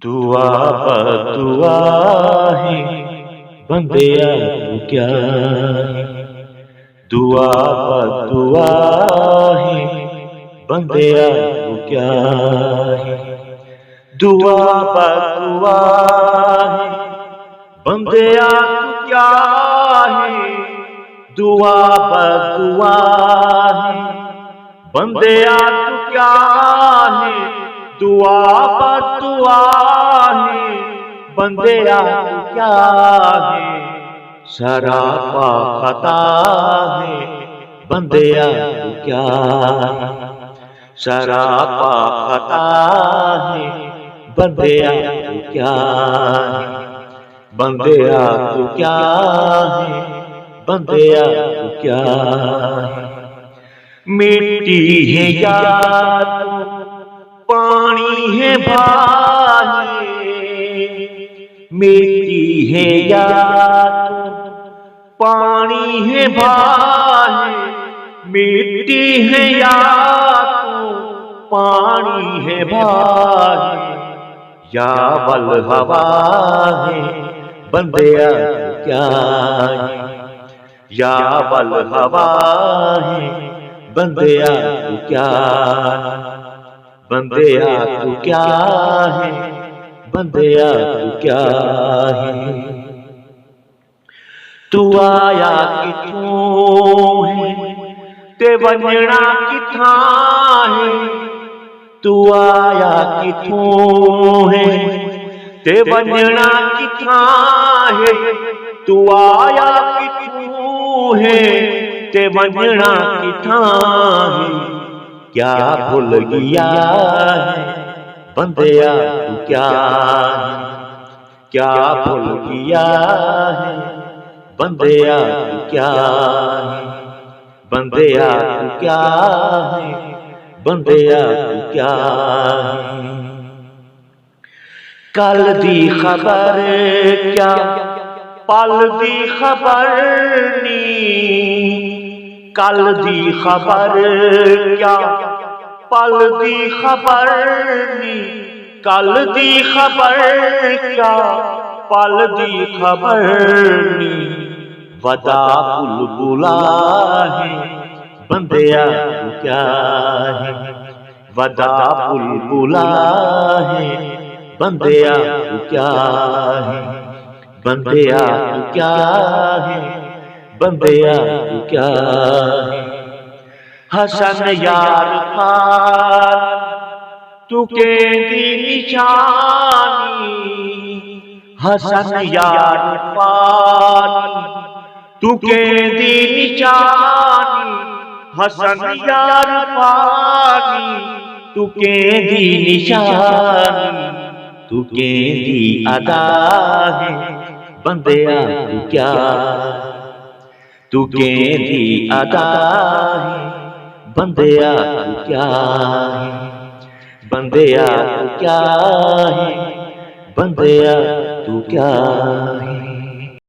दुआ बदुआ है बंदिया तू क्या है। दुआ बदुआ है बंदिया तू क्या है। दुआ बदुआ है बंदिया तू क्या है। दुआ बदुआ है बंदिया तू क्या है। दुआ बदुआ है बंदिया तू क्या है। सरापा खता है बंदिया तू क्या है। सरापा खता है बंदिया तू क्या है। बंदिया तू क्या है बंदिया तू क्या है। मिट्टी है याद पानी है भाई। मिट्टी है याद पानी है भाई। मिट्टी है याद पानी है भाई। या बल हवा है बंदिया तू क्या है। या बल हवा है बंदिया तू क्या है। बंदिया तू क्या है बंदिया तू क्या है। तू आया किथों है ते वंजना किथा है। तू आया किथों है ते वंजना किथा है। तू आया किथों है ते वंजना किथा है। क्या भूल गया है बंदिया तू क्या है। क्या भूल गया है बंदिया तू क्या है। बंदिया तू क्या है बंदिया तू क्या है। कल दी खबर क्या पल दी खबर नी। कल दी खबर क्या पल दी खबर नी। कल दी खबर क्या पल दी खबर नी। वदा बुलबुला है बंदिया तू क्या है। वदा बुलबुला है बंदिया तू क्या है। बंदिया तू क्या है बंदिया तू क्या है। हसन यार खान तू केंदी निशानी। हसन यार खान तू केंदी निशानी। हसन यार खान तू केंदी निशानी। तू केंदी अदा है बंदिया तू क्या है। तू केंदी अदा है बंदिया तू क्या है। बंदिया तू क्या है बंदिया तू क्या है।